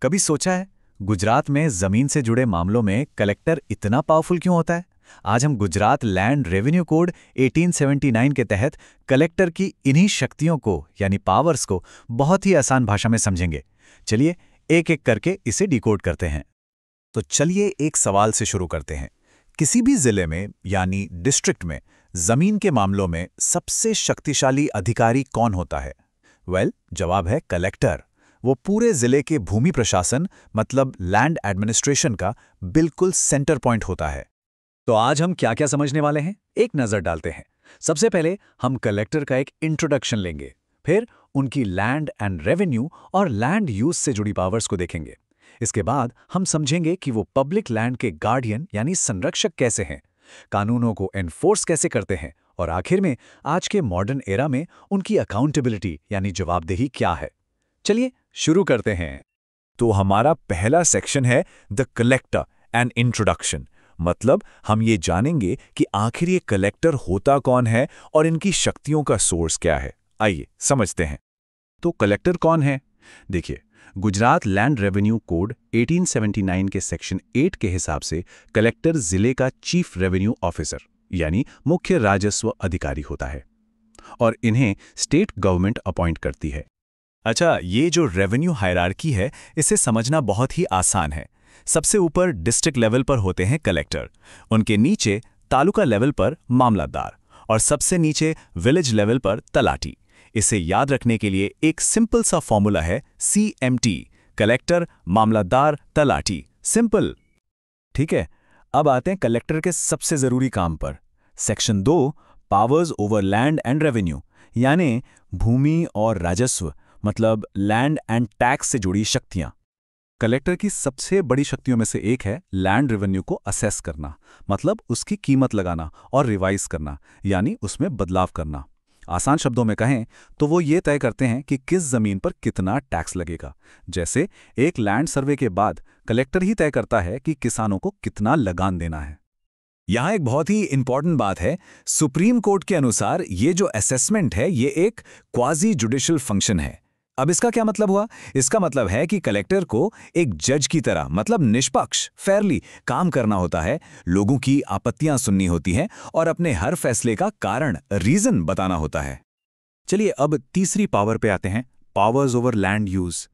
कभी सोचा है गुजरात में जमीन से जुड़े मामलों में कलेक्टर इतना पावरफुल क्यों होता है? आज हम गुजरात लैंड रेवेन्यू कोड 1879 के तहत कलेक्टर की इन्हीं शक्तियों को यानी पावर्स को बहुत ही आसान भाषा में समझेंगे। चलिए एक एक करके इसे डिकोड करते हैं। तो चलिए एक सवाल से शुरू करते हैं। किसी भी जिले में यानी डिस्ट्रिक्ट में जमीन के मामलों में सबसे शक्तिशाली अधिकारी कौन होता है? जवाब है कलेक्टर। वो पूरे जिले के भूमि प्रशासन मतलब लैंड एडमिनिस्ट्रेशन का बिल्कुल सेंटर पॉइंट होता है। तो आज हम क्या क्या समझने वाले हैं, एक नज़र डालते हैं। सबसे पहले हम कलेक्टर का एक इंट्रोडक्शन लेंगे, फिर उनकी लैंड एंड रेवेन्यू और लैंड यूज से जुड़ी पावर्स को देखेंगे। इसके बाद हम समझेंगे कि वो पब्लिक लैंड के गार्डियन यानी संरक्षक कैसे हैं, कानूनों को एनफोर्स कैसे करते हैं, और आखिर में आज के मॉडर्न एरा में उनकी अकाउंटेबिलिटी यानी जवाबदेही क्या है। चलिए शुरू करते हैं। तो हमारा पहला सेक्शन है द कलेक्टर एंड इंट्रोडक्शन। मतलब हम ये जानेंगे कि आखिर ये कलेक्टर होता कौन है और इनकी शक्तियों का सोर्स क्या है। आइए समझते हैं। तो कलेक्टर कौन है? देखिए, गुजरात लैंड रेवेन्यू कोड 1879 के सेक्शन 8 के हिसाब से कलेक्टर जिले का चीफ रेवेन्यू ऑफिसर यानी मुख्य राजस्व अधिकारी होता है और इन्हें स्टेट गवर्नमेंट अपॉइंट करती है। अच्छा, ये जो रेवेन्यू हायरार्की है इसे समझना बहुत ही आसान है। सबसे ऊपर डिस्ट्रिक्ट लेवल पर होते हैं कलेक्टर, उनके नीचे तालुका लेवल पर मामलतदार और सबसे नीचे विलेज लेवल पर तलाटी। इसे याद रखने के लिए एक सिंपल सा फॉर्मूला है CMT, कलेक्टर मामलतदार तलाटी। सिंपल, ठीक है। अब आते हैं कलेक्टर के सबसे जरूरी काम पर। Section 2 powers over land and revenue यानी भूमि और राजस्व मतलब लैंड एंड टैक्स से जुड़ी शक्तियां। कलेक्टर की सबसे बड़ी शक्तियों में से एक है लैंड रेवेन्यू को असेस करना, मतलब उसकी कीमत लगाना और रिवाइज करना यानी उसमें बदलाव करना। आसान शब्दों में कहें तो वो ये तय करते हैं कि किस जमीन पर कितना टैक्स लगेगा। जैसे एक लैंड सर्वे के बाद कलेक्टर ही तय करता है कि किसानों को कितना लगान देना है। यहाँ एक बहुत ही इंपॉर्टेंट बात है, सुप्रीम कोर्ट के अनुसार ये जो असेसमेंट है ये एक क्वाजी जुडिशियल फंक्शन है। अब इसका क्या मतलब हुआ? इसका मतलब है कि कलेक्टर को एक जज की तरह मतलब निष्पक्ष फेयरली काम करना होता है, लोगों की आपत्तियां सुननी होती हैं और अपने हर फैसले का कारण रीजन बताना होता है। चलिए अब तीसरी पावर पे आते हैं, पावर्स ओवर लैंड यूज।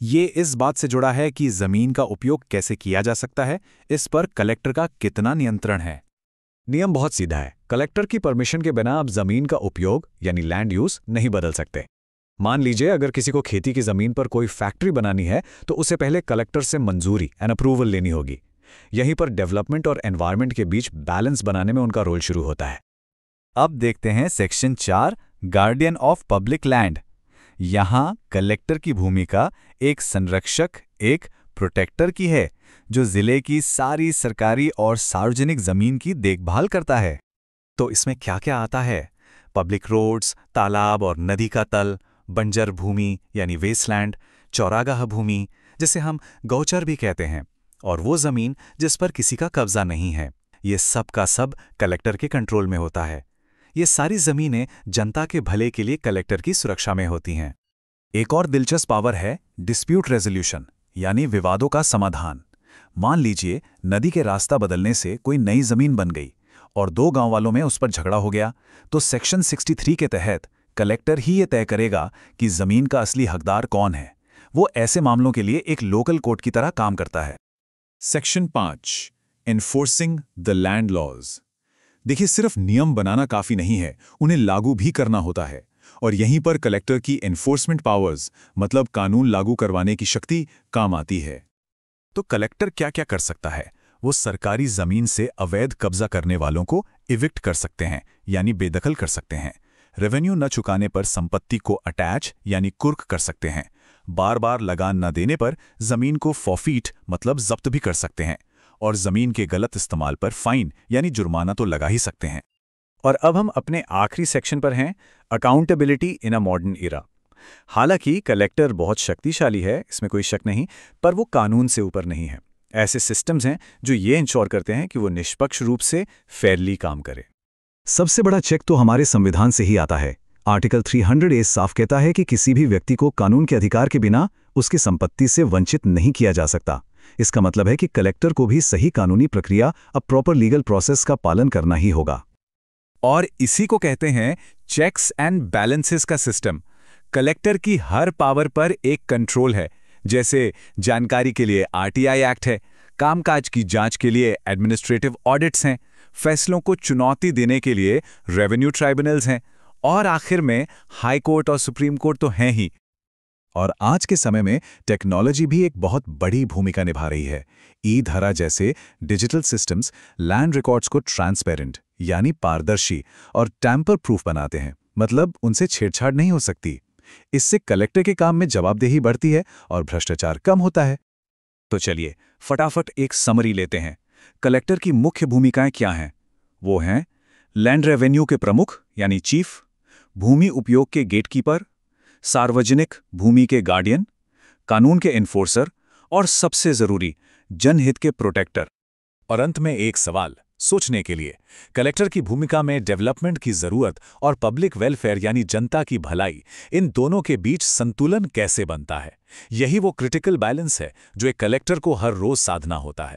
ये इस बात से जुड़ा है कि जमीन का उपयोग कैसे किया जा सकता है, इस पर कलेक्टर का कितना नियंत्रण है। नियम बहुत सीधा है, कलेक्टर की परमिशन के बिना आप जमीन का उपयोग यानी लैंड यूज नहीं बदल सकते। मान लीजिए अगर किसी को खेती की जमीन पर कोई फैक्ट्री बनानी है तो उसे पहले कलेक्टर से मंजूरी एंड अप्रूवल लेनी होगी। यहीं पर डेवलपमेंट और एनवायरनमेंट के बीच बैलेंस बनाने में उनका रोल शुरू होता है। अब देखते हैं section 4 guardian of public land. यहां कलेक्टर की भूमिका एक संरक्षक, एक प्रोटेक्टर की है जो जिले की सारी सरकारी और सार्वजनिक जमीन की देखभाल करता है। तो इसमें क्या क्या आता है? पब्लिक रोड्स, तालाब और नदी का तल, बंजर भूमि यानी वेस्टलैंड, चौरागाह भूमि जिसे हम गौचर भी कहते हैं, और वो जमीन जिस पर किसी का कब्जा नहीं है, ये सब का सब कलेक्टर के कंट्रोल में होता है। ये सारी जमीनें जनता के भले के लिए कलेक्टर की सुरक्षा में होती हैं। एक और दिलचस्प पावर है डिस्प्यूट रेजोल्यूशन यानी विवादों का समाधान। मान लीजिए नदी के रास्ता बदलने से कोई नई जमीन बन गई और 2 गांव वालों में उस पर झगड़ा हो गया, तो सेक्शन 63 के तहत कलेक्टर ही ये तय करेगा कि जमीन का असली हकदार कौन है। वो ऐसे मामलों के लिए एक लोकल कोर्ट की तरह काम करता है। Section 5 enforcing the land laws. देखिए, सिर्फ नियम बनाना काफी नहीं है, उन्हें लागू भी करना होता है, और यहीं पर कलेक्टर की एनफोर्समेंट पावर्स मतलब कानून लागू करवाने की शक्ति काम आती है। तो कलेक्टर क्या क्या कर सकता है? वो सरकारी जमीन से अवैध कब्जा करने वालों को इविक्ट कर सकते हैं यानी बेदखल कर सकते हैं। रेवेन्यू न चुकाने पर संपत्ति को अटैच यानी कुर्क कर सकते हैं। बार बार लगान न देने पर जमीन को फॉरफीट मतलब जब्त भी कर सकते हैं, और जमीन के गलत इस्तेमाल पर फाइन यानी जुर्माना तो लगा ही सकते हैं। और अब हम अपने आखिरी सेक्शन पर हैं, accountability in a modern era. हालांकि कलेक्टर बहुत शक्तिशाली है, इसमें कोई शक नहीं, पर वो कानून से ऊपर नहीं है। ऐसे सिस्टम्स हैं जो ये इंश्योर करते हैं कि वो निष्पक्ष रूप से फेयरली काम करे। सबसे बड़ा चेक तो हमारे संविधान से ही आता है। आर्टिकल 300A साफ कहता है कि किसी भी व्यक्ति को कानून के अधिकार के बिना उसकी संपत्ति से वंचित नहीं किया जा सकता। इसका मतलब है कि कलेक्टर को भी सही कानूनी प्रक्रिया, अब प्रॉपर लीगल प्रोसेस का पालन करना ही होगा। और इसी को कहते हैं चेक्स एंड बैलेंसेस का सिस्टम। कलेक्टर की हर पावर पर एक कंट्रोल है। जैसे जानकारी के लिए आरटीआई एक्ट है, कामकाज की जांच के लिए एडमिनिस्ट्रेटिव ऑडिट्स हैं, फैसलों को चुनौती देने के लिए रेवेन्यू ट्राइब्यूनल्स हैं, और आखिर में हाई कोर्ट और सुप्रीम कोर्ट तो हैं ही। और आज के समय में टेक्नोलॉजी भी एक बहुत बड़ी भूमिका निभा रही है। ई-धरा जैसे डिजिटल सिस्टम्स लैंड रिकॉर्ड्स को ट्रांसपेरेंट यानी पारदर्शी और टैम्पर प्रूफ बनाते हैं, मतलब उनसे छेड़छाड़ नहीं हो सकती। इससे कलेक्टर के काम में जवाबदेही बढ़ती है और भ्रष्टाचार कम होता है। तो चलिए फटाफट एक समरी लेते हैं। कलेक्टर की मुख्य भूमिकाएं क्या हैं? वो हैं लैंड रेवेन्यू के प्रमुख यानी चीफ, भूमि उपयोग के गेटकीपर, सार्वजनिक भूमि के गार्डियन, कानून के एनफोर्सर और सबसे जरूरी जनहित के प्रोटेक्टर। और अंत में एक सवाल सोचने के लिए, कलेक्टर की भूमिका में डेवलपमेंट की जरूरत और पब्लिक वेलफेयर यानी जनता की भलाई, इन दोनों के बीच संतुलन कैसे बनता है? यही वो क्रिटिकल बैलेंस है जो एक कलेक्टर को हर रोज साधना होता है।